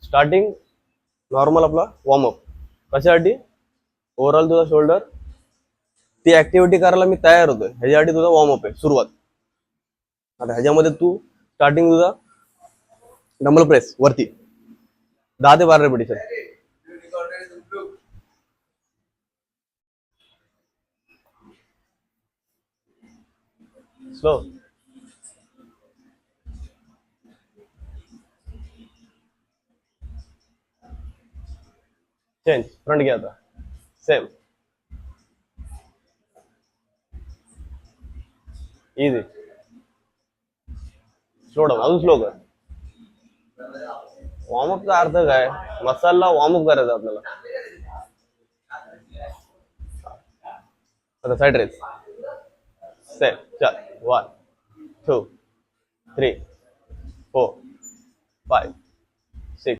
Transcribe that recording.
Starting normal आपला warm up कशासाठी overall तुझा शोल्डर ती ऍक्टिव्हिटी करायला मी तयार होतोय ह्याच्यासाठी तुझा वॉर्मअप आहे सुरुवात. आता ह्याच्यामध्ये तू स्टार्टिंग तुझा डंबल प्रेस वरती 10 ते 12 रेपिटेशन. स्लो चेंज फ्रंट घ्या आता सेम इझी स्लो डाऊन अजून स्लो कर. वॉर्मअपचा अर्थ काय मसालला वॉर्मअप करायचा आपल्याला. आता साईड रेस सेम चल 1 2 3 4 5